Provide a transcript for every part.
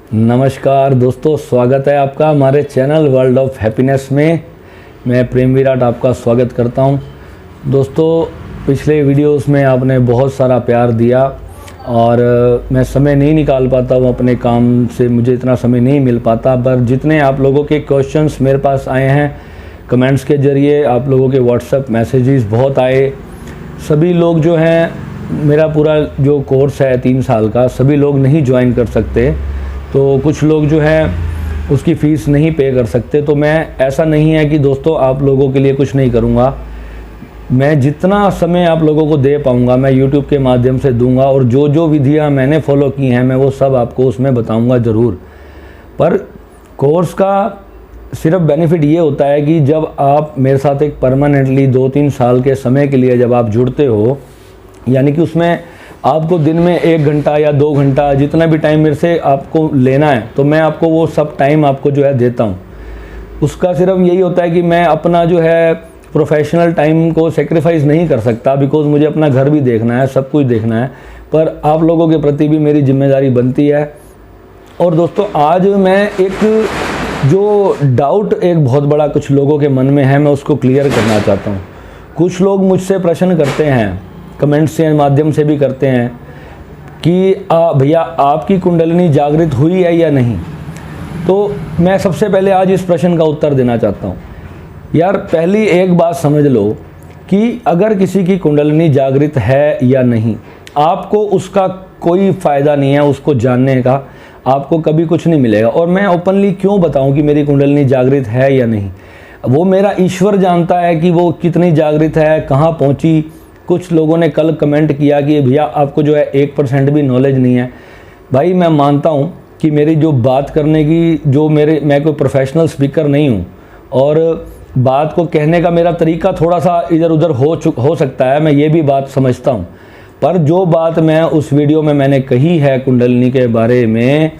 नमस्कार दोस्तों, स्वागत है आपका हमारे चैनल वर्ल्ड ऑफ हैप्पीनेस में। मैं प्रेम विराट आपका स्वागत करता हूं। दोस्तों, पिछले वीडियोस में आपने बहुत सारा प्यार दिया और मैं समय नहीं निकाल पाता हूं अपने काम से, मुझे इतना समय नहीं मिल पाता। पर जितने आप लोगों के क्वेश्चंस मेरे पास आए हैं कमेंट्स के ज़रिए, आप लोगों के व्हाट्सएप मैसेजेस बहुत आए। सभी लोग जो हैं, मेरा पूरा जो कोर्स है 3 साल का, सभी लोग नहीं ज्वाइन कर सकते, तो कुछ लोग जो हैं उसकी फ़ीस नहीं पे कर सकते। तो मैं, ऐसा नहीं है कि दोस्तों आप लोगों के लिए कुछ नहीं करूँगा। मैं जितना समय आप लोगों को दे पाऊँगा मैं यूट्यूब के माध्यम से दूंगा, और जो जो विधियाँ मैंने फॉलो की हैं मैं वो सब आपको उसमें बताऊँगा ज़रूर। पर कोर्स का सिर्फ बेनिफिट ये होता है कि जब आप मेरे साथ एक परमानेंटली 2-3 साल के समय के लिए जब आप जुड़ते हो, यानी कि उसमें आपको दिन में 1 घंटा या 2 घंटा जितना भी टाइम मेरे से आपको लेना है, तो मैं आपको वो सब टाइम आपको जो है देता हूँ। उसका सिर्फ यही होता है कि मैं अपना जो है प्रोफेशनल टाइम को सेक्रीफाइस नहीं कर सकता, बिकॉज़ मुझे अपना घर भी देखना है, सब कुछ देखना है। पर आप लोगों के प्रति भी मेरी जिम्मेदारी बनती है। और दोस्तों, आज मैं एक जो डाउट एक बहुत बड़ा कुछ लोगों के मन में है, मैं उसको क्लियर करना चाहता हूँ। कुछ लोग मुझसे प्रश्न करते हैं, कमेंट्स के माध्यम से भी करते हैं कि भैया आपकी कुंडलिनी जागृत हुई है या नहीं। तो मैं सबसे पहले आज इस प्रश्न का उत्तर देना चाहता हूँ। यार, पहली एक बात समझ लो कि अगर किसी की कुंडलिनी जागृत है या नहीं, आपको उसका कोई फ़ायदा नहीं है, उसको जानने का आपको कभी कुछ नहीं मिलेगा। और मैं ओपनली क्यों बताऊं कि मेरी कुंडलिनी जागृत है या नहीं, वो मेरा ईश्वर जानता है कि वो कितनी जागृत है, कहाँ पहुंची। कुछ लोगों ने कल कमेंट किया कि भैया आपको जो है 1% भी नॉलेज नहीं है। भाई, मैं मानता हूं कि मेरी जो बात करने की मैं कोई प्रोफेशनल स्पीकर नहीं हूं, और बात को कहने का मेरा तरीका थोड़ा सा इधर उधर हो सकता है, मैं ये भी बात समझता हूं। पर जो बात मैं उस वीडियो में मैंने कही है कुंडलिनी के बारे में,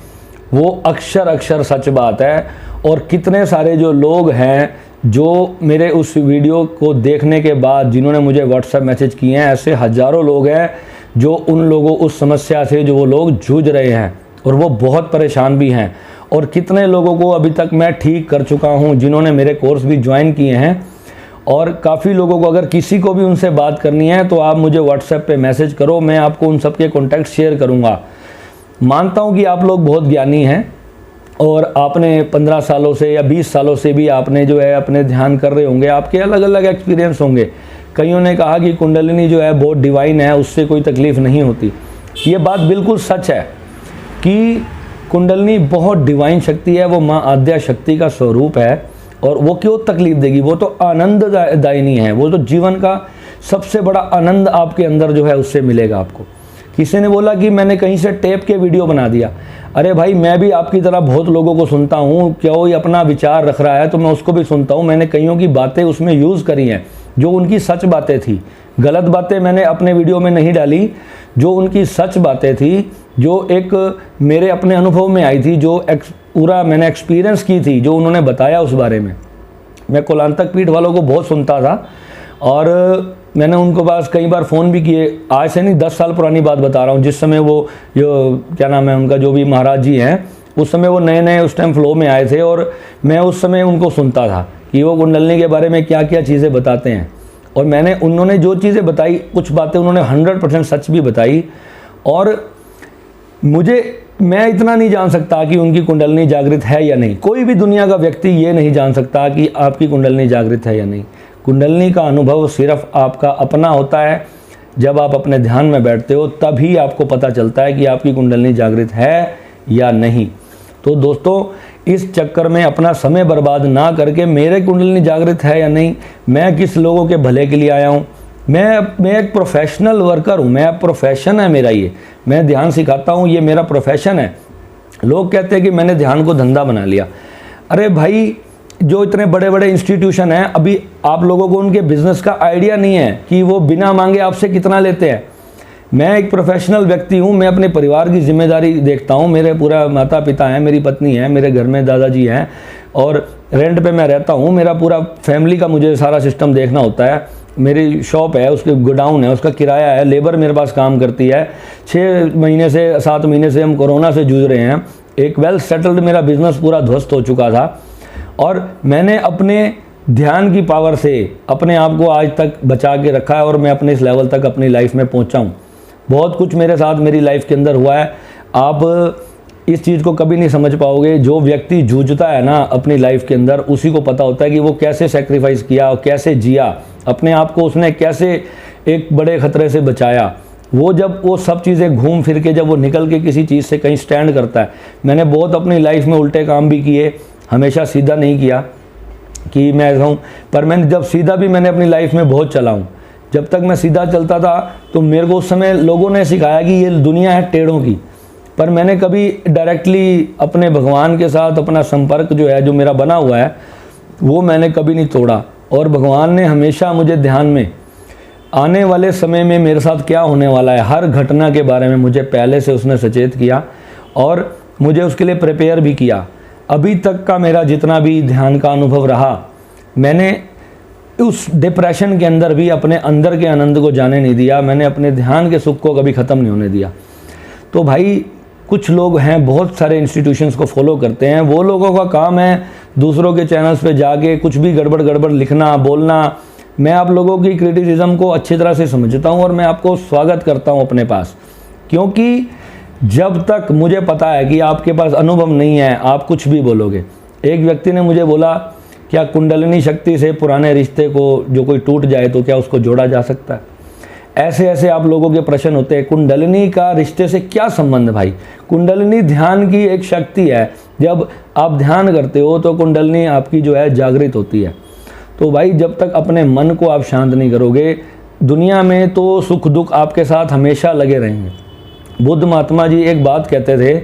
वो अक्षर अक्षर सच बात है। और कितने सारे जो लोग हैं जो मेरे उस वीडियो को देखने के बाद जिन्होंने मुझे व्हाट्सएप मैसेज किए हैं, ऐसे हज़ारों लोग हैं जो उन लोगों उस समस्या से जो वो लोग जूझ रहे हैं और वो बहुत परेशान भी हैं। और कितने लोगों को अभी तक मैं ठीक कर चुका हूं जिन्होंने मेरे कोर्स भी ज्वाइन किए हैं। और काफ़ी लोगों को, अगर किसी को भी उनसे बात करनी है तो आप मुझे व्हाट्सएप पे मैसेज करो, मैं आपको उन सब के कॉन्टैक्ट शेयर करूँगा। मानता हूँ कि आप लोग बहुत ज्ञानी हैं और आपने 15 सालों से या 20 सालों से भी आपने जो है अपने ध्यान कर रहे होंगे, आपके अलग अलग एक्सपीरियंस होंगे। कईयों ने कहा कि कुंडलिनी जो है बहुत डिवाइन है, उससे कोई तकलीफ़ नहीं होती। ये बात बिल्कुल सच है कि कुंडलिनी बहुत डिवाइन शक्ति है, वो माँ आद्या शक्ति का स्वरूप है। और वो क्यों तकलीफ देगी, वो तो आनंददायिनी है। वो तो जीवन का सबसे बड़ा आनंद आपके अंदर जो है उससे मिलेगा आपको। किसी ने बोला कि मैंने कहीं से टेप के वीडियो बना दिया। अरे भाई, मैं भी आपकी तरह बहुत लोगों को सुनता हूँ, कोई अपना विचार रख रहा है तो मैं उसको भी सुनता हूँ। मैंने कईयों की बातें उसमें यूज़ करी हैं जो उनकी सच बातें थी। गलत बातें मैंने अपने वीडियो में नहीं डाली, जो उनकी सच बातें थी, जो एक मेरे अपने अनुभव में आई थी, जो पूरा मैंने एक्सपीरियंस की थी, जो उन्होंने बताया उस बारे में। मैं कुलांतक पीठ वालों को बहुत सुनता था और मैंने उनको पास कई बार फ़ोन भी किए। आज से नहीं, 10 साल पुरानी बात बता रहा हूँ, जिस समय वो जो क्या नाम है उनका, जो भी महाराज जी हैं, उस समय वो नए नए उस टाइम फ्लो में आए थे। और मैं उस समय उनको सुनता था कि वो कुंडलिनी के बारे में क्या क्या चीज़ें बताते हैं। और उन्होंने जो चीज़ें बताई, कुछ बातें उन्होंने 100% सच भी बताई। और मैं इतना नहीं जान सकता कि उनकी कुंडलिनी जागृत है या नहीं। कोई भी दुनिया का व्यक्ति ये नहीं जान सकता कि आपकी कुंडलिनी जागृत है या नहीं। कुंडलिनी का अनुभव सिर्फ आपका अपना होता है। जब आप अपने ध्यान में बैठते हो तभी आपको पता चलता है कि आपकी कुंडलिनी जागृत है या नहीं। तो दोस्तों, इस चक्कर में अपना समय बर्बाद ना करके, मेरे कुंडलिनी जागृत है या नहीं, मैं किस लोगों के भले के लिए आया हूँ, मैं एक प्रोफेशनल वर्कर हूँ, मैं प्रोफेशन है मेरा, ये मैं ध्यान सिखाता हूँ, ये मेरा प्रोफेशन है। लोग कहते हैं कि मैंने ध्यान को धंधा बना लिया। अरे भाई, जो इतने बड़े बड़े इंस्टीट्यूशन हैं, अभी आप लोगों को उनके बिजनेस का आइडिया नहीं है कि वो बिना मांगे आपसे कितना लेते हैं। मैं एक प्रोफेशनल व्यक्ति हूँ, मैं अपने परिवार की जिम्मेदारी देखता हूँ। मेरे पूरा माता पिता हैं, मेरी पत्नी है, मेरे घर में दादाजी हैं, और रेंट पे मैं रहता हूँ। मेरा पूरा फैमिली का मुझे सारा सिस्टम देखना होता है। मेरी शॉप है, उसके गोडाउन है, उसका किराया है, लेबर मेरे पास काम करती है। 6 महीने से 7 महीने से हम कोरोना से जूझ रहे हैं। एक वेल सेटल्ड मेरा बिजनेस पूरा ध्वस्त हो चुका था, और मैंने अपने ध्यान की पावर से अपने आप को आज तक बचा के रखा है और मैं अपने इस लेवल तक अपनी लाइफ में पहुंचा हूं। बहुत कुछ मेरे साथ मेरी लाइफ के अंदर हुआ है। आप इस चीज़ को कभी नहीं समझ पाओगे। जो व्यक्ति जूझता है ना अपनी लाइफ के अंदर, उसी को पता होता है कि वो कैसे सेक्रीफाइस किया और कैसे जिया, अपने आप को उसने कैसे एक बड़े ख़तरे से बचाया। वो जब वो सब चीज़ें घूम फिर के जब वो निकल के किसी चीज़ से कहीं स्टैंड करता है। मैंने बहुत अपनी लाइफ में उल्टे काम भी किए, हमेशा सीधा नहीं किया कि मैं ऐसा हूँ, पर मैंने जब सीधा भी मैंने अपनी लाइफ में बहुत चला हूँ। जब तक मैं सीधा चलता था तो मेरे को उस समय लोगों ने सिखाया कि ये दुनिया है टेढ़ों की, पर मैंने कभी डायरेक्टली अपने भगवान के साथ अपना संपर्क जो है, जो मेरा बना हुआ है, वो मैंने कभी नहीं तोड़ा। और भगवान ने हमेशा मुझे ध्यान में आने वाले समय में मेरे साथ क्या होने वाला है, हर घटना के बारे में मुझे पहले से उसने सचेत किया और मुझे उसके लिए प्रिपेयर भी किया। अभी तक का मेरा जितना भी ध्यान का अनुभव रहा, मैंने उस डिप्रेशन के अंदर भी अपने अंदर के आनंद को जाने नहीं दिया। मैंने अपने ध्यान के सुख को कभी ख़त्म नहीं होने दिया। तो भाई कुछ लोग हैं, बहुत सारे इंस्टीट्यूशंस को फॉलो करते हैं, वो लोगों का काम है दूसरों के चैनल्स पे जाके कुछ भी गड़बड़ लिखना बोलना। मैं आप लोगों की क्रिटिसिज्म को अच्छी तरह से समझता हूँ और मैं आपको स्वागत करता हूँ अपने पास, क्योंकि जब तक मुझे पता है कि आपके पास अनुभव नहीं है आप कुछ भी बोलोगे। एक व्यक्ति ने मुझे बोला, क्या कुंडलिनी शक्ति से पुराने रिश्ते को जो कोई टूट जाए तो क्या उसको जोड़ा जा सकता है? ऐसे ऐसे आप लोगों के प्रश्न होते हैं। कुंडलिनी का रिश्ते से क्या संबंध भाई? कुंडलिनी ध्यान की एक शक्ति है। जब आप ध्यान करते हो तो कुंडलिनी आपकी जो है जागृत होती है। तो भाई जब तक अपने मन को आप शांत नहीं करोगे, दुनिया में तो सुख दुख आपके साथ हमेशा लगे रहेंगे। बुद्ध महात्मा जी एक बात कहते थे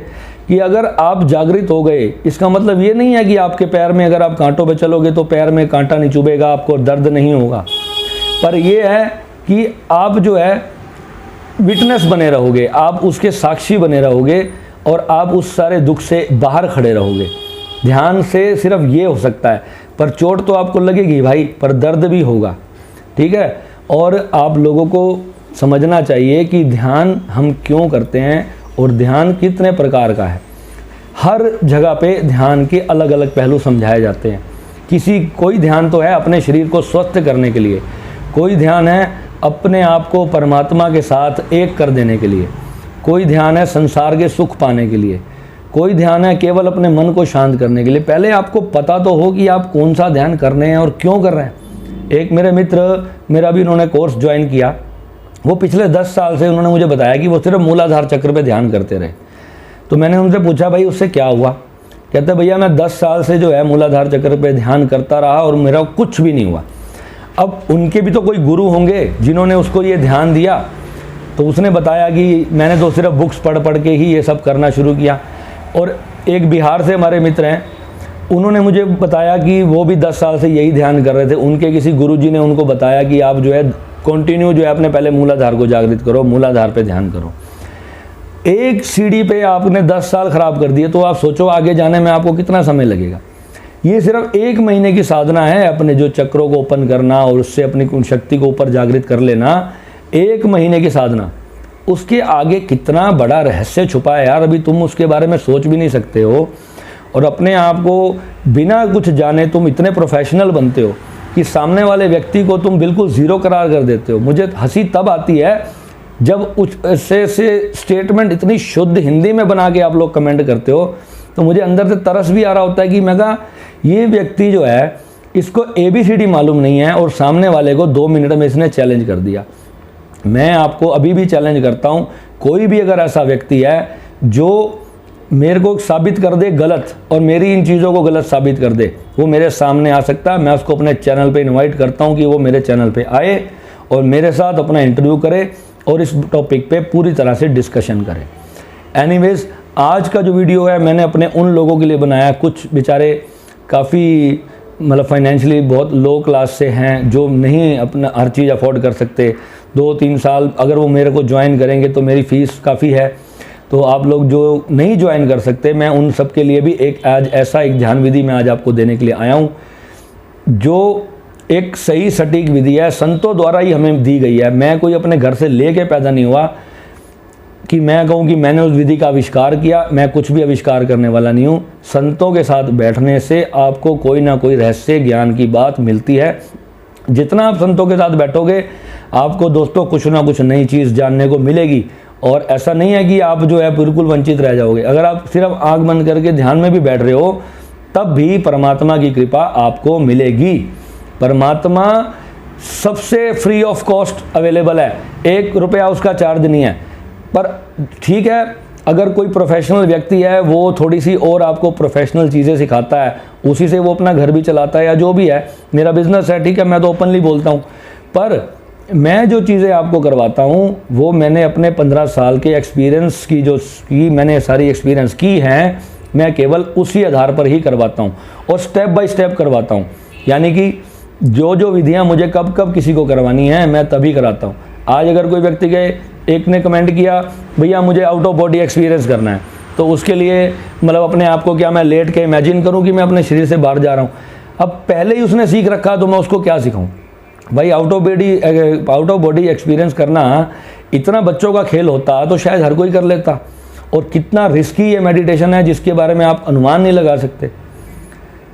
कि अगर आप जागृत हो गए, इसका मतलब ये नहीं है कि आपके पैर में अगर आप कांटों पे चलोगे तो पैर में कांटा नहीं चुभेगा, आपको दर्द नहीं होगा, पर यह है कि आप जो है विटनेस बने रहोगे, आप उसके साक्षी बने रहोगे और आप उस सारे दुख से बाहर खड़े रहोगे। ध्यान से सिर्फ ये हो सकता है, पर चोट तो आपको लगेगी भाई, पर दर्द भी होगा, ठीक है। और आप लोगों को समझना चाहिए कि ध्यान हम क्यों करते हैं और ध्यान कितने प्रकार का है। हर जगह पे ध्यान के अलग अलग पहलू समझाए जाते हैं। कोई ध्यान तो है अपने शरीर को स्वस्थ करने के लिए, कोई ध्यान है अपने आप को परमात्मा के साथ एक कर देने के लिए, कोई ध्यान है संसार के सुख पाने के लिए, कोई ध्यान है केवल अपने मन को शांत करने के लिए। पहले आपको पता तो हो कि आप कौन सा ध्यान कर रहे हैं और क्यों कर रहे हैं। एक मेरे मित्र, मेरा भी उन्होंने कोर्स ज्वाइन किया, वो पिछले 10 साल से उन्होंने मुझे बताया कि वो सिर्फ मूलाधार चक्र पे ध्यान करते रहे। तो मैंने उनसे पूछा भाई उससे क्या हुआ? कहते भैया मैं 10 साल से जो है मूलाधार चक्र पे ध्यान करता रहा और मेरा कुछ भी नहीं हुआ। अब उनके भी तो कोई गुरु होंगे जिन्होंने उसको ये ध्यान दिया। तो उसने बताया कि मैंने तो सिर्फ बुक्स पढ़ के ही ये सब करना शुरू किया। और एक बिहार से हमारे मित्र हैं, उन्होंने मुझे बताया कि वो भी 10 साल से यही ध्यान कर रहे थे। उनके किसी गुरुजी ने उनको बताया कि आप जो है कंटिन्यू जो है अपने पहले मूलाधार को जागृत करो, मूलाधार पे ध्यान करो। एक सीढ़ी पे आपने 10 साल खराब कर दिए, तो आप सोचो आगे जाने में आपको कितना समय लगेगा। ये सिर्फ 1 महीने की साधना है, अपने जो चक्रों को ओपन करना और उससे अपनी शक्ति को ऊपर जागृत कर लेना। 1 महीने की साधना, उसके आगे कितना बड़ा रहस्य छुपा है यार, अभी तुम उसके बारे में सोच भी नहीं सकते हो। और अपने आप को बिना कुछ जाने तुम इतने प्रोफेशनल बनते हो कि सामने वाले व्यक्ति को तुम बिल्कुल ज़ीरो करार कर देते हो। मुझे हंसी तब आती है जब उससे स्टेटमेंट इतनी शुद्ध हिंदी में बना के आप लोग कमेंट करते हो, तो मुझे अंदर से तरस भी आ रहा होता है कि मैं कहा ये व्यक्ति जो है इसको ABCD मालूम नहीं है और सामने वाले को 2 मिनट में इसने चैलेंज कर दिया। मैं आपको अभी भी चैलेंज करता हूँ, कोई भी अगर ऐसा व्यक्ति है जो मेरे को साबित कर दे गलत और मेरी इन चीज़ों को गलत साबित कर दे, वो मेरे सामने आ सकता है। मैं उसको अपने चैनल पे इनवाइट करता हूँ कि वो मेरे चैनल पे आए और मेरे साथ अपना इंटरव्यू करे और इस टॉपिक पे पूरी तरह से डिस्कशन करें। एनीवेज, आज का जो वीडियो है मैंने अपने उन लोगों के लिए बनाया, कुछ बेचारे काफ़ी मतलब फाइनेंशियली बहुत लो क्लास से हैं, जो नहीं अपना हर चीज़ अफोर्ड कर सकते। 2-3 साल अगर वो मेरे को ज्वाइन करेंगे तो मेरी फ़ीस काफ़ी है। तो आप लोग जो नहीं ज्वाइन कर सकते, मैं उन सब के लिए भी आज ऐसा एक ध्यान विधि मैं आज आपको देने के लिए आया हूँ, जो एक सही सटीक विधि है, संतों द्वारा ही हमें दी गई है। मैं कोई अपने घर से लेके पैदा नहीं हुआ। कि मैं कहूँ कि मैंने उस विधि का आविष्कार किया, मैं कुछ भी आविष्कार करने वाला नहीं हूँ। संतों के साथ बैठने से आपको कोई ना कोई रहस्य ज्ञान की बात मिलती है। जितना आप संतों के साथ बैठोगे आपको दोस्तों कुछ ना कुछ नई चीज़ जानने को मिलेगी। और ऐसा नहीं है कि आप जो है बिल्कुल वंचित रह जाओगे। अगर आप सिर्फ आँख बंद करके ध्यान में भी बैठ रहे हो तब भी परमात्मा की कृपा आपको मिलेगी। परमात्मा सबसे फ्री ऑफ कॉस्ट अवेलेबल है, 1 रुपया उसका चार्ज नहीं है। पर ठीक है, अगर कोई प्रोफेशनल व्यक्ति है वो थोड़ी सी और आपको प्रोफेशनल चीज़ें सिखाता है, उसी से वो अपना घर भी चलाता है या जो भी है, मेरा बिजनेस है, ठीक है, मैं तो ओपनली बोलता हूँ। पर मैं जो चीज़ें आपको करवाता हूँ वो मैंने अपने 15 साल के एक्सपीरियंस की मैंने सारी एक्सपीरियंस की हैं, मैं केवल उसी आधार पर ही करवाता हूँ और स्टेप बाय स्टेप करवाता हूँ। यानी कि जो विधियाँ मुझे कब कब किसी को करवानी है मैं तभी कराता हूँ। आज अगर कोई व्यक्ति के एक ने कमेंट किया भैया मुझे आउट ऑफ बॉडी एक्सपीरियंस करना है, तो उसके लिए मतलब अपने आप को क्या मैं लेट के इमेजिन करूँ कि मैं अपने शरीर से बाहर जा रहा हूँ। अब पहले ही उसने सीख रखा तो मैं उसको क्या सिखाऊँ भाई। आउट ऑफ बॉडी एक्सपीरियंस करना इतना बच्चों का खेल होता तो शायद हर कोई कर लेता। और कितना रिस्की ये मेडिटेशन है जिसके बारे में आप अनुमान नहीं लगा सकते।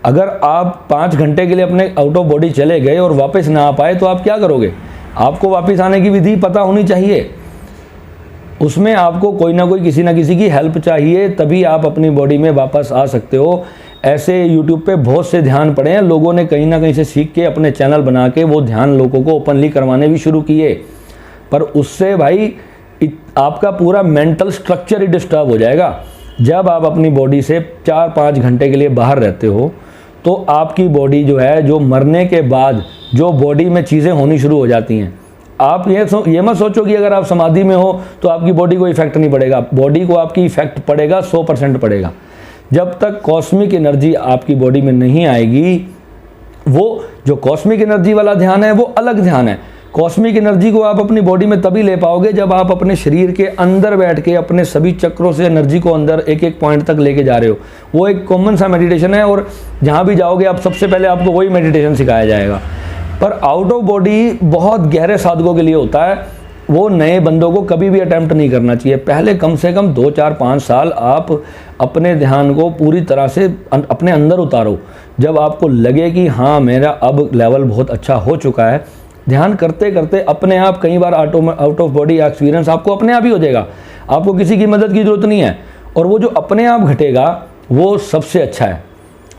अगर आप 5 घंटे के लिए अपने आउट ऑफ बॉडी चले गए और वापस ना आ पाए तो आप क्या करोगे? आपको वापस आने की विधि पता होनी चाहिए। उसमें आपको कोई ना कोई किसी ना किसी की हेल्प चाहिए, तभी आप अपनी बॉडी में वापस आ सकते हो। ऐसे YouTube पे बहुत से ध्यान पड़े हैं, लोगों ने कहीं ना कहीं से सीख के अपने चैनल बना के वो ध्यान लोगों को ओपनली करवाने भी शुरू किए। पर उससे भाई आपका पूरा मेंटल स्ट्रक्चर ही डिस्टर्ब हो जाएगा। जब आप अपनी बॉडी से 4-5 घंटे के लिए बाहर रहते हो तो आपकी बॉडी जो है, जो मरने के बाद जो बॉडी में चीज़ें होनी शुरू हो जाती हैं। आप ये मत सोचो कि अगर आप समाधि में हो तो आपकी बॉडी को इफेक्ट नहीं पड़ेगा। बॉडी को आपकी इफेक्ट पड़ेगा, 100% पड़ेगा। जब तक कॉस्मिक एनर्जी आपकी बॉडी में नहीं आएगी, वो जो कॉस्मिक एनर्जी वाला ध्यान है वो अलग ध्यान है। कॉस्मिक एनर्जी को आप अपनी बॉडी में तभी ले पाओगे जब आप अपने शरीर के अंदर बैठ के अपने सभी चक्रों से एनर्जी को अंदर एक एक पॉइंट तक लेके जा रहे हो। वो एक कॉमन सा मेडिटेशन है और जहाँ भी जाओगे आप सबसे पहले आपको वही मेडिटेशन सिखाया जाएगा। पर आउट ऑफ बॉडी बहुत गहरे साधकों के लिए होता है, वो नए बंदों को कभी भी अटैम्प्ट नहीं करना चाहिए। पहले कम से कम 2, 4, 5 साल आप अपने ध्यान को पूरी तरह से अपने अंदर उतारो। जब आपको लगे कि हाँ मेरा अब लेवल बहुत अच्छा हो चुका है, ध्यान करते करते अपने आप कई बार आउट ऑफ बॉडी एक्सपीरियंस आपको अपने आप ही हो जाएगा। आपको किसी की मदद की ज़रूरत नहीं है। और वो जो अपने आप घटेगा वो सबसे अच्छा है।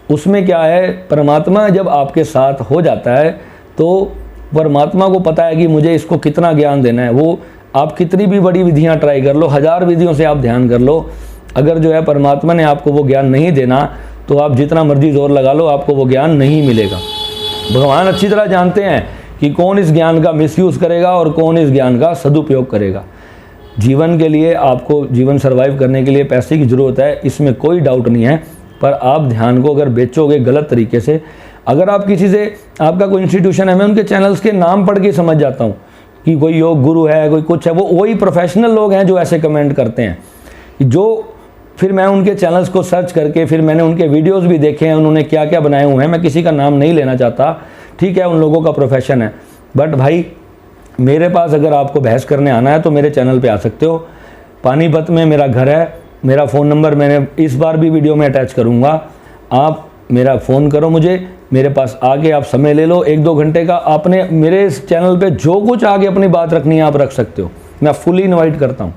उसमें क्या है, परमात्मा जब आपके साथ हो जाता है तो परमात्मा को पता है कि मुझे इसको कितना ज्ञान देना है। वो आप कितनी भी बड़ी विधियां ट्राई कर लो, 1000 विधियों से आप ध्यान कर लो, अगर जो है परमात्मा ने आपको वो ज्ञान नहीं देना तो आप जितना मर्जी जोर लगा लो आपको वो ज्ञान नहीं मिलेगा। भगवान अच्छी तरह जानते हैं कि कौन इस ज्ञान का मिसयूज़ करेगा और कौन इस ज्ञान का सदुपयोग करेगा। जीवन के लिए आपको जीवन सर्वाइव करने के लिए पैसे की ज़रूरत है, इसमें कोई डाउट नहीं है। पर आप ध्यान को अगर बेचोगे गलत तरीके से, अगर आप किसी से, आपका कोई इंस्टीट्यूशन है, मैं उनके चैनल्स के नाम पढ़ के समझ जाता हूँ कि कोई योग गुरु है, कोई कुछ है, वो वही प्रोफेशनल लोग हैं जो ऐसे कमेंट करते हैं। जो फिर मैं उनके चैनल्स को सर्च करके फिर मैंने उनके वीडियोस भी देखे हैं, उन्होंने क्या क्या बनाए हुए हैं। मैं किसी का नाम नहीं लेना चाहता, ठीक है, उन लोगों का प्रोफेशन है। बट भाई मेरे पास अगर आपको बहस करने आना है तो मेरे चैनल पे आ सकते हो। पानीपत में मेरा घर है, मेरा फ़ोन नंबर मैंने इस बार भी वीडियो में अटैच करूँगा। आप मेरा फ़ोन करो मुझे, मेरे पास आके आप समय ले लो 1-2 घंटे का। आपने मेरे इस चैनल पे जो कुछ आगे अपनी बात रखनी है आप रख सकते हो, मैं फुली इनवाइट करता हूँ,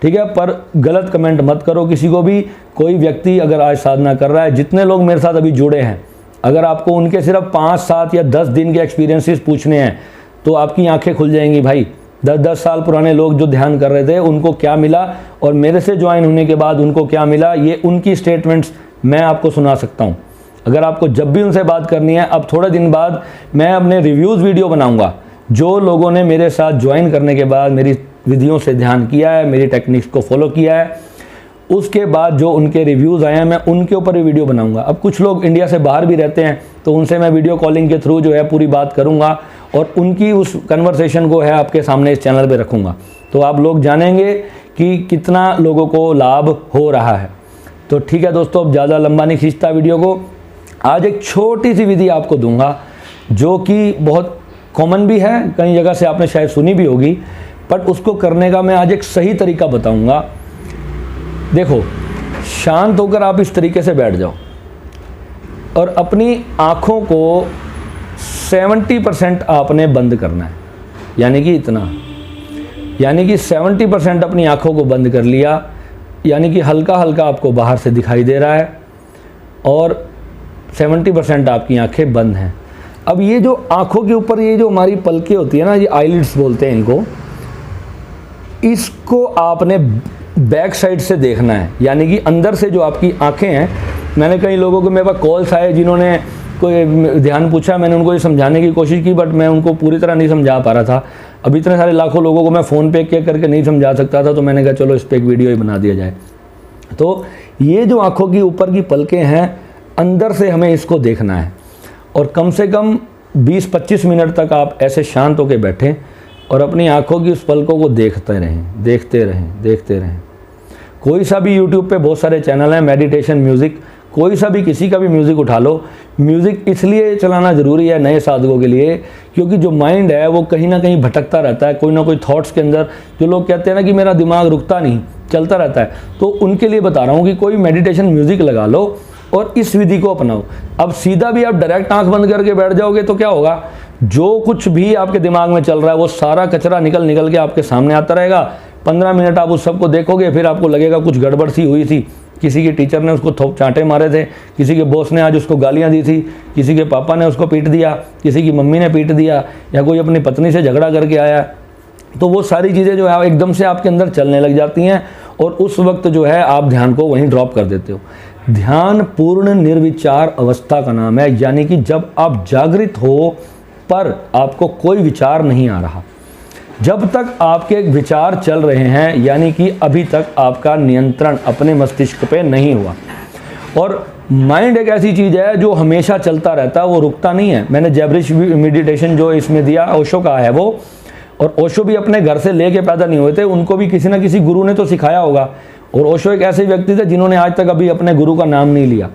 ठीक है। पर गलत कमेंट मत करो किसी को भी। कोई व्यक्ति अगर आज साधना कर रहा है, जितने लोग मेरे साथ अभी जुड़े हैं, अगर आपको उनके सिर्फ 5, 7 या 10 दिन के एक्सपीरियंसेस पूछने हैं तो आपकी आंखें खुल जाएंगी भाई। 10-10 साल पुराने लोग जो ध्यान कर रहे थे उनको क्या मिला और मेरे से ज्वाइन होने के बाद उनको क्या मिला, ये उनकी स्टेटमेंट्स मैं आपको सुना सकता हूँ। अगर आपको जब भी उनसे बात करनी है, अब थोड़े दिन बाद मैं अपने रिव्यूज़ वीडियो बनाऊँगा। जो लोगों ने मेरे साथ ज्वाइन करने के बाद मेरी विधियों से ध्यान किया है, मेरी टेक्निक्स को फॉलो किया है, उसके बाद जो उनके रिव्यूज़ आए हैं मैं उनके ऊपर भी वीडियो बनाऊंगा। अब कुछ लोग इंडिया से बाहर भी रहते हैं तो उनसे मैं वीडियो कॉलिंग के थ्रू जो है पूरी बात करूंगा और उनकी उस कन्वर्सेशन को है आपके सामने इस चैनल पे रखूंगा। तो आप लोग जानेंगे कि कितना लोगों को लाभ हो रहा है। तो ठीक है दोस्तों, अब ज़्यादा लंबा नहीं खींचता वीडियो को। आज एक छोटी सी विधि आपको दूंगा जो कि बहुत कॉमन भी है, कई जगह से आपने शायद सुनी भी होगी, बट उसको करने का मैं आज एक सही तरीका बताऊंगा। देखो, शांत होकर आप इस तरीके से बैठ जाओ और अपनी आँखों को 70% आपने बंद करना है, यानी कि इतना, यानी कि 70% अपनी आँखों को बंद कर लिया, यानी कि हल्का हल्का आपको बाहर से दिखाई दे रहा है और 70% आपकी आंखें बंद हैं। अब ये जो आंखों के ऊपर ये जो हमारी पलकें होती है ना, ये आईलिड्स बोलते हैं इनको, इसको आपने बैक साइड से देखना है, यानी कि अंदर से जो आपकी आंखें हैं। मैंने कई लोगों को, मेरे पास कॉल्स आए जिन्होंने कोई ध्यान पूछा, मैंने उनको ये समझाने की कोशिश की, बट मैं उनको पूरी तरह नहीं समझा पा रहा था। अब इतने सारे लाखों लोगों को मैं फ़ोन पे करके नहीं समझा सकता था, तो मैंने कहा चलो इस पर एक वीडियो ही बना दिया जाए। तो ये जो आंखों की ऊपर की पलकें हैं, अंदर से हमें इसको देखना है और कम से कम 20-25 मिनट तक आप ऐसे शांत होकर बैठें और अपनी आंखों की उस पलकों को देखते रहें, देखते रहें, देखते रहें। कोई सा भी यूट्यूब पे बहुत सारे चैनल हैं, मेडिटेशन म्यूज़िक, कोई सा भी किसी का भी म्यूज़िक उठा लो। म्यूज़िक इसलिए चलाना ज़रूरी है नए साधकों के लिए, क्योंकि जो माइंड है वो कहीं ना कहीं भटकता रहता है, कोई ना कोई थॉट्स के अंदर। जो लोग कहते हैं ना कि मेरा दिमाग रुकता नहीं, चलता रहता है, तो उनके लिए बता रहा हूँ कि कोई मेडिटेशन म्यूज़िक लगा लो और इस विधि को अपनाओ। अब सीधा भी आप डायरेक्ट आंख बंद करके बैठ जाओगे तो क्या होगा, जो कुछ भी आपके दिमाग में चल रहा है वो सारा कचरा निकल के आपके सामने आता रहेगा। 15 मिनट आप उस सबको देखोगे, फिर आपको लगेगा कुछ गड़बड़ सी हुई थी, किसी के टीचर ने उसको चांटे मारे थे, किसी के बॉस ने आज उसको गालियां दी थी, किसी के पापा ने उसको पीट दिया, किसी की मम्मी ने पीट दिया, या कोई अपनी पत्नी से झगड़ा करके आया। तो वो सारी चीज़ें जो है एकदम से आपके अंदर चलने लग जाती हैं और उस वक्त जो है आप ध्यान को वहीं ड्रॉप कर देते हो। ध्यान पूर्ण निर्विचार अवस्था का नाम है, यानी कि जब आप जागृत हो पर आपको कोई विचार नहीं आ रहा। जब तक आपके विचार चल रहे हैं, यानी कि अभी तक आपका नियंत्रण अपने मस्तिष्क पे नहीं हुआ। और माइंड एक ऐसी चीज़ है जो हमेशा चलता रहता है, वो रुकता नहीं है। मैंने जैबरिश मेडिटेशन जो इसमें दिया, ओशो का है वो, और ओशो भी अपने घर से लेके पैदा नहीं हुए थे, उनको भी किसी ना किसी गुरु ने तो सिखाया होगा। और ओशो एक ऐसे व्यक्ति थे जिन्होंने आज तक अभी अपने गुरु का नाम नहीं लिया।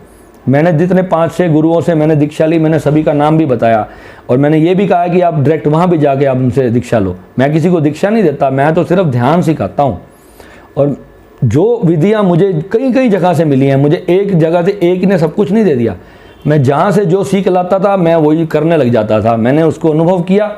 मैंने जितने 5-6 गुरुओं से मैंने दीक्षा ली, मैंने सभी का नाम भी बताया और मैंने ये भी कहा कि आप डायरेक्ट वहाँ भी जाके आप उनसे दीक्षा लो। मैं किसी को दीक्षा नहीं देता, मैं तो सिर्फ ध्यान सिखाता हूँ। और जो विधियाँ मुझे कई जगह से मिली हैं, मुझे एक जगह से एक ने सब कुछ नहीं दे दिया। मैं जहाँ से जो सीख लाता था मैं वही करने लग जाता था। मैंने उसको अनुभव किया,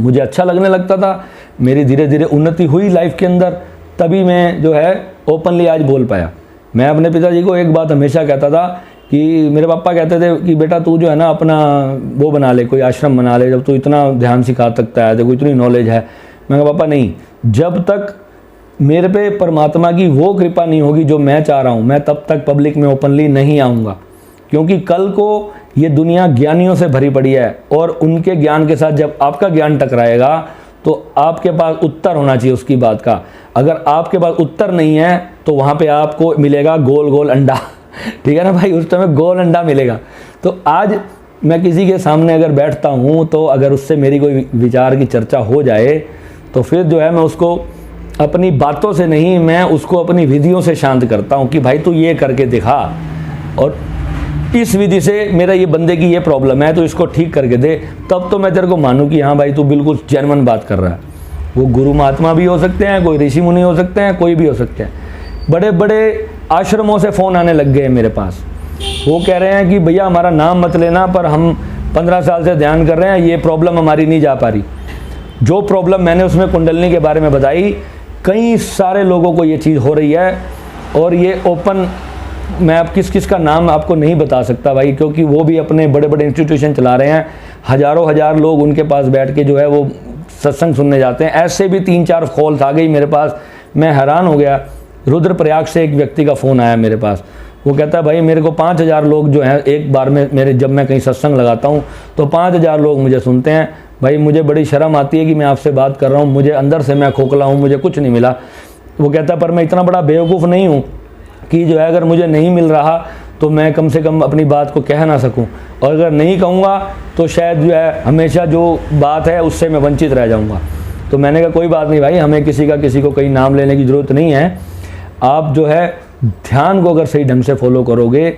मुझे अच्छा लगने लगता था, मेरी धीरे धीरे उन्नति हुई लाइफ के अंदर, तभी मैं जो है ओपनली आज बोल पाया। मैं अपने पिताजी को एक बात हमेशा कहता था कि मेरे पापा कहते थे कि बेटा तू जो है ना अपना वो बना ले, कोई आश्रम बना ले, जब तू इतना ध्यान सिखा सकता है, देखो इतनी नॉलेज है। मैं कहा पापा नहीं, जब तक मेरे पे परमात्मा की वो कृपा नहीं होगी जो मैं चाह रहा हूँ, मैं तब तक पब्लिक में ओपनली नहीं आऊँगा। क्योंकि कल को ये दुनिया ज्ञानियों से भरी पड़ी है और उनके ज्ञान के साथ जब आपका ज्ञान टकराएगा तो आपके पास उत्तर होना चाहिए उसकी बात का। अगर आपके पास उत्तर नहीं है तो वहाँ पे आपको मिलेगा गोल गोल अंडा, ठीक है ना भाई, उस टाइम गोल अंडा मिलेगा। तो आज मैं किसी के सामने अगर बैठता हूँ तो अगर उससे मेरी कोई विचार की चर्चा हो जाए तो फिर जो है मैं उसको अपनी बातों से नहीं, मैं उसको अपनी विधियों से शांत करता हूँ कि भाई तू ये करके दिखा और इस विधि से मेरा ये बंदे की ये प्रॉब्लम है तो इसको ठीक करके दे, तब तो मैं तेरे को मानूँ कि हाँ भाई तू बिल्कुल जेन्युइन बात कर रहा है। वो गुरु महात्मा भी हो सकते हैं, कोई ऋषि मुनि हो सकते हैं, कोई भी हो सकते हैं। बड़े बड़े आश्रमों से फ़ोन आने लग गए मेरे पास, वो कह रहे हैं कि भैया हमारा नाम मत लेना, पर हम 15 साल से ध्यान कर रहे हैं, ये प्रॉब्लम हमारी नहीं जा पा रही। जो प्रॉब्लम मैंने उसमें कुंडलनी के बारे में बताई, कई सारे लोगों को ये चीज़ हो रही है। और ये ओपन, मैं अब किस का नाम आपको नहीं बता सकता भाई, क्योंकि वो भी अपने बड़े बड़े इंस्टीट्यूशन चला रहे हैं, हज़ारों हज़ार लोग उनके पास बैठ के जो है वो सत्संग सुनने जाते हैं। ऐसे भी 3-4 कॉल्स आ गई मेरे पास, मैं हैरान हो गया। रुद्रप्रयाग से एक व्यक्ति का फ़ोन आया मेरे पास, वो कहता है भाई मेरे को 5000 लोग जो हैं एक बार में, मेरे जब मैं कहीं सत्संग लगाता हूँ तो 5000 लोग मुझे सुनते हैं। भाई मुझे बड़ी शर्म आती है कि मैं आपसे बात कर रहा हूँ, मुझे अंदर से मैं खोखला हूँ, मुझे कुछ नहीं मिला। वो कहता है पर मैं इतना बड़ा बेवकूफ़ नहीं हूँ कि जो है अगर मुझे नहीं मिल रहा तो मैं कम से कम अपनी बात को कह ना सकूं, और अगर नहीं कहूँगा तो शायद जो है हमेशा जो बात है उससे मैं वंचित रह जाऊँगा। तो मैंने कहा कोई बात नहीं भाई, हमें किसी को कहीं नाम लेने की ज़रूरत नहीं है। आप जो है ध्यान को अगर सही ढंग से फॉलो करोगे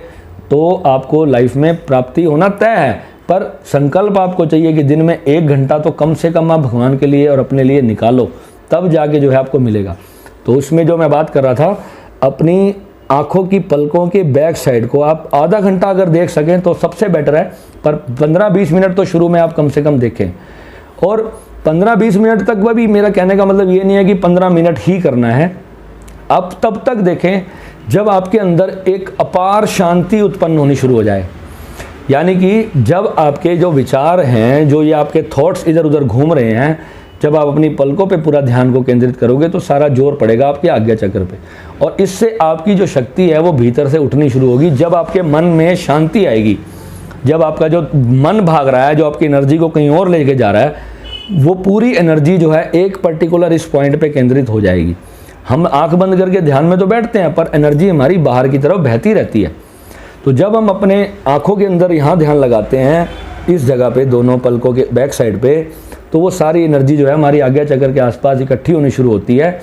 तो आपको लाइफ में प्राप्ति होना तय है। पर संकल्प आपको चाहिए कि दिन में 1 घंटा तो कम से कम आप भगवान के लिए और अपने लिए निकालो, तब जाके जो है आपको मिलेगा। तो उसमें जो मैं बात कर रहा था, अपनी आँखों की पलकों के बैक साइड को आप आधा घंटा अगर देख सकें तो सबसे बेटर है, पर 15-20 मिनट तो शुरू में आप कम से कम देखें। और 15-20 मिनट तक भी मेरा कहने का मतलब ये नहीं है कि 15 मिनट ही करना है, आप तब तक देखें जब आपके अंदर एक अपार शांति उत्पन्न होनी शुरू हो जाए। यानी कि जब आपके जो विचार हैं, जो ये आपके थॉट्स इधर उधर घूम रहे हैं, जब आप अपनी पलकों पे पूरा ध्यान को केंद्रित करोगे तो सारा जोर पड़ेगा आपके आज्ञा चक्र पे, और इससे आपकी जो शक्ति है वो भीतर से उठनी शुरू होगी। जब आपके मन में शांति आएगी, जब आपका जो मन भाग रहा है, जो आपकी एनर्जी को कहीं और लेके जा रहा है, वो पूरी एनर्जी जो है एक पर्टिकुलर इस पॉइंट पे केंद्रित हो जाएगी। हम आंख बंद करके ध्यान में तो बैठते हैं, पर एनर्जी हमारी बाहर की तरफ बहती रहती है। तो जब हम अपने आँखों के अंदर यहाँ ध्यान लगाते हैं, इस जगह पे, दोनों पलकों के बैक साइड पे, तो वो सारी एनर्जी जो है हमारी आज्ञा चक्र के आसपास इकट्ठी होनी शुरू होती है।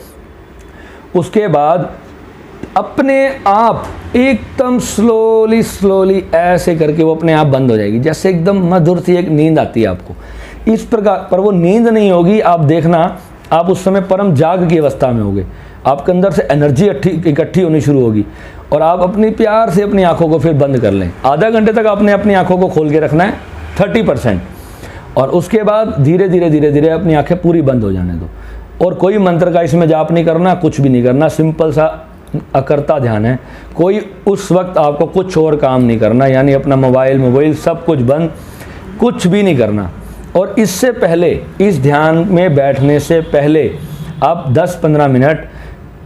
उसके बाद अपने आप एकदम स्लोली ऐसे करके वो अपने आप बंद हो जाएगी, जैसे एकदम मधुर सी एक नींद आती है आपको इस प्रकार। पर वो नींद नहीं होगी, आप देखना, आप उस समय परम जाग की अवस्था में होगे, आपके अंदर से एनर्जी इकट्ठी होनी शुरू होगी, और आप अपनी प्यार से अपनी आंखों को फिर बंद कर लें। आधा घंटे तक आपने अपनी आंखों को खोल के रखना है 30%, और उसके बाद धीरे धीरे अपनी आंखें पूरी बंद हो जाने दो। और कोई मंत्र का इसमें जाप नहीं करना, कुछ भी नहीं करना, सिंपल सा अकर्ता ध्यान है। कोई उस वक्त आपको कुछ और काम नहीं करना, यानी अपना मोबाइल सब कुछ बंद, कुछ भी नहीं करना। और इससे पहले, इस ध्यान में बैठने से पहले आप 10-15 मिनट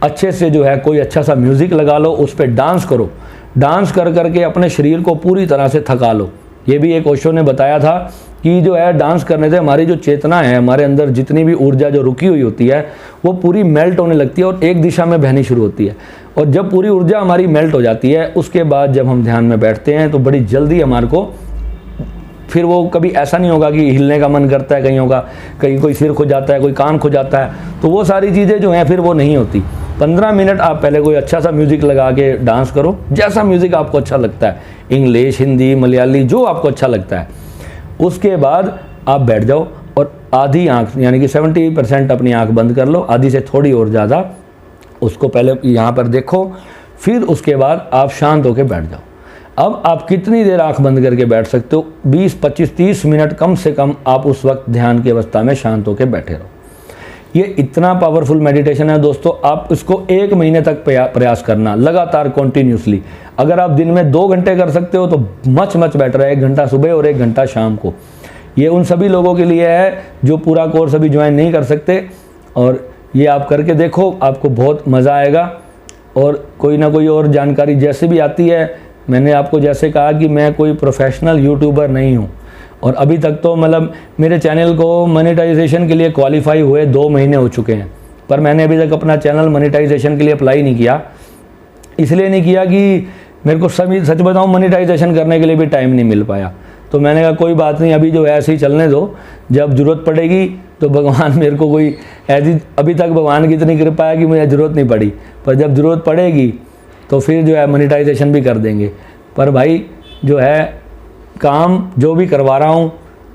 अच्छे से जो है कोई अच्छा सा म्यूज़िक लगा लो, उस पर डांस करो। डांस कर करके अपने शरीर को पूरी तरह से थका लो। ये भी एक ओशो ने बताया था कि जो है डांस करने से हमारी जो चेतना है, हमारे अंदर जितनी भी ऊर्जा जो रुकी हुई होती है वो पूरी मेल्ट होने लगती है और एक दिशा में बहनी शुरू होती है। और जब पूरी ऊर्जा हमारी मेल्ट हो जाती है, उसके बाद जब हम ध्यान में बैठते हैं तो बड़ी जल्दी हमारे को फिर वो कभी ऐसा नहीं होगा कि हिलने का मन करता है, कहीं होगा, कहीं कोई सिर खो जाता है, कोई कान खो जाता है, तो वो सारी चीज़ें जो हैं फिर वो नहीं होती। 15 मिनट आप पहले कोई अच्छा सा म्यूज़िक लगा के डांस करो, जैसा म्यूज़िक आपको अच्छा लगता है, इंग्लिश, हिंदी, मलयाली, जो आपको अच्छा लगता है। उसके बाद आप बैठ जाओ और आधी आँख, यानी कि 70% अपनी आँख बंद कर लो, आधी से थोड़ी और ज़्यादा, उसको पहले यहाँ पर देखो, फिर उसके बाद आप शांत होकर बैठ जाओ। अब आप कितनी देर आंख बंद करके बैठ सकते हो? 20, 25, 30 मिनट कम से कम आप उस वक्त ध्यान की अवस्था में शांत होकर बैठे रहो। ये इतना पावरफुल मेडिटेशन है दोस्तों, आप इसको 1 महीने तक प्रयास करना लगातार, कॉन्टीन्यूसली। अगर आप दिन में 2 घंटे कर सकते हो तो मच बेटर है, 1 घंटा सुबह और 1 घंटा शाम को। ये उन सभी लोगों के लिए है जो पूरा कोर्स अभी ज्वाइन नहीं कर सकते, और ये आप करके देखो, आपको बहुत मज़ा आएगा। और कोई ना कोई और जानकारी जैसे भी आती है, मैंने आपको जैसे कहा कि मैं कोई प्रोफेशनल यूट्यूबर नहीं हूँ, और अभी तक तो मतलब मेरे चैनल को मोनेटाइजेशन के लिए क्वालिफाई हुए 2 महीने हो चुके हैं, पर मैंने अभी तक अपना चैनल मोनेटाइजेशन के लिए अप्लाई नहीं किया। इसलिए नहीं किया कि मेरे को सच बताऊँ, मोनेटाइजेशन करने के लिए भी टाइम नहीं मिल पाया। तो मैंने कहा कोई बात नहीं, अभी जो है ऐसे ही चलने दो, जब ज़रूरत पड़ेगी तो भगवान मेरे को कोई ऐसी, अभी तक भगवान की इतनी कृपा है कि मुझे ज़रूरत नहीं पड़ी, पर जब ज़रूरत पड़ेगी तो फिर जो है मोनेटाइजेशन भी कर देंगे। पर भाई जो है काम जो भी करवा रहा हूँ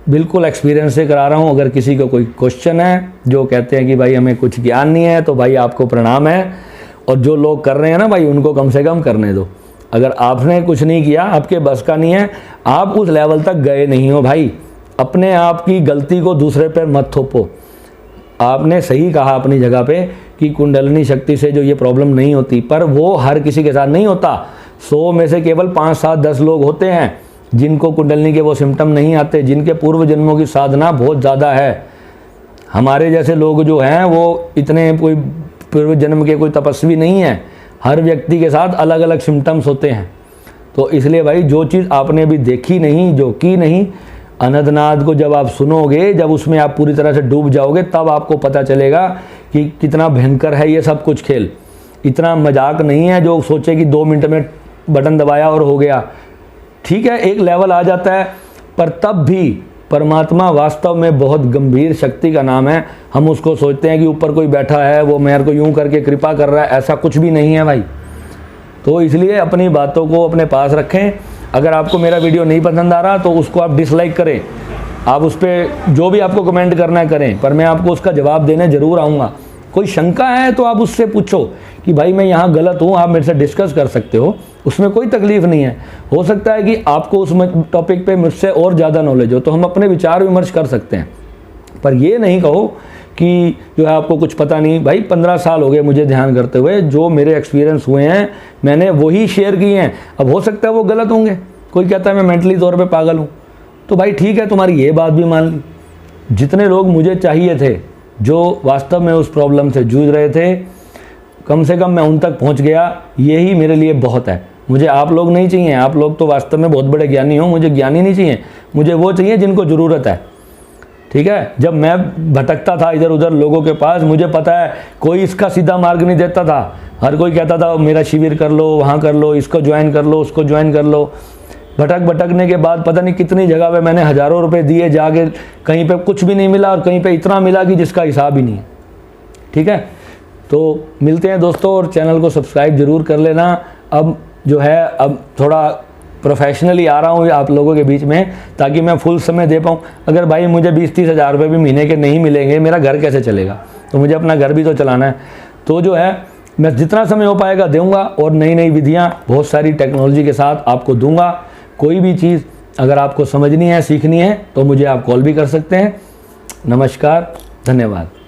बिल्कुल एक्सपीरियंस से करा रहा हूँ। अगर किसी को कोई क्वेश्चन है, जो कहते हैं कि भाई हमें कुछ ज्ञान नहीं है, तो भाई आपको प्रणाम है, और जो लोग कर रहे हैं ना भाई, उनको कम से कम करने दो। अगर आपने कुछ नहीं किया, आपके बस का नहीं है, आप उस लेवल तक गए नहीं हो भाई, अपने आप की गलती को दूसरे पर मत थोपो। आपने सही कहा अपनी जगह पे कि कुंडलिनी शक्ति से जो ये प्रॉब्लम नहीं होती, पर वो हर किसी के साथ नहीं होता। 100 में से केवल 5, 7, 10 लोग होते हैं जिनको कुंडलिनी के वो सिम्टम नहीं आते, जिनके पूर्व जन्मों की साधना बहुत ज़्यादा है। हमारे जैसे लोग जो हैं वो इतने कोई पूर्व जन्म के कोई तपस्वी नहीं है। हर व्यक्ति के साथ अलग अलग सिम्टम्स होते हैं। तो इसलिए भाई जो चीज़ आपने अभी देखी नहीं, जो की नहीं, अनंतनाद को जब आप सुनोगे, जब उसमें आप पूरी तरह से डूब जाओगे, तब आपको पता चलेगा कि कितना भयंकर है ये सब कुछ खेल। इतना मजाक नहीं है जो सोचे कि 2 मिनट में बटन दबाया और हो गया। ठीक है, एक लेवल आ जाता है, पर तब भी परमात्मा वास्तव में बहुत गंभीर शक्ति का नाम है। हम उसको सोचते हैं कि ऊपर कोई बैठा है, वो मेरे को यूं करके कृपा कर रहा है, ऐसा कुछ भी नहीं है भाई। तो इसलिए अपनी बातों को अपने पास रखें। अगर आपको मेरा वीडियो नहीं पसंद आ रहा तो उसको आप डिसलाइक करें, आप उस पर जो भी आपको कमेंट करना है करें, पर मैं आपको उसका जवाब देने ज़रूर आऊँगा। कोई शंका है तो आप उससे पूछो कि भाई मैं यहाँ गलत हूँ, आप मेरे से डिस्कस कर सकते हो, उसमें कोई तकलीफ़ नहीं है। हो सकता है कि आपको उस टॉपिक पे मुझसे और ज़्यादा नॉलेज हो, तो हम अपने विचार विमर्श कर सकते हैं। पर ये नहीं कहो कि जो है आपको कुछ पता नहीं। भाई 15 साल हो गए मुझे ध्यान करते हुए, जो मेरे एक्सपीरियंस हुए हैं मैंने वही शेयर किए हैं। अब हो सकता है वो गलत होंगे, कोई कहता है मैं मेंटली तौर पे पागल हूँ, तो भाई ठीक है, तुम्हारी ये बात भी मान ली। जितने लोग मुझे चाहिए थे जो वास्तव में उस प्रॉब्लम से जूझ रहे थे, कम से कम मैं उन तक पहुँच गया, यही मेरे लिए बहुत है। मुझे आप लोग नहीं चाहिए, आप लोग तो वास्तव में बहुत बड़े ज्ञानी हो, मुझे ज्ञानी नहीं चाहिए, मुझे वो चाहिए जिनको ज़रूरत है। ठीक है, जब मैं भटकता था इधर उधर लोगों के पास, मुझे पता है कोई इसका सीधा मार्ग नहीं देता था। हर कोई कहता था मेरा शिविर कर लो, वहाँ कर लो, इसको ज्वाइन कर लो, उसको ज्वाइन कर लो। भटकने के बाद पता नहीं कितनी जगह पे मैंने हज़ारों रुपए दिए, जाके कहीं पे कुछ भी नहीं मिला और कहीं पे इतना मिला कि जिसका हिसाब ही नहीं है। ठीक है, तो मिलते हैं दोस्तों, और चैनल को सब्सक्राइब ज़रूर कर लेना। अब जो है अब थोड़ा प्रोफेशनली आ रहा हूँ आप लोगों के बीच में, ताकि मैं फुल समय दे पाऊँ। अगर भाई मुझे 20-30 हज़ार रुपये भी महीने के नहीं मिलेंगे, मेरा घर कैसे चलेगा? तो मुझे अपना घर भी तो चलाना है। तो जो है मैं जितना समय हो पाएगा दूंगा, और नई नई विधियाँ बहुत सारी टेक्नोलॉजी के साथ आपको दूंगा। कोई भी चीज़ अगर आपको समझनी है, सीखनी है, तो मुझे आप कॉल भी कर सकते हैं। नमस्कार, धन्यवाद।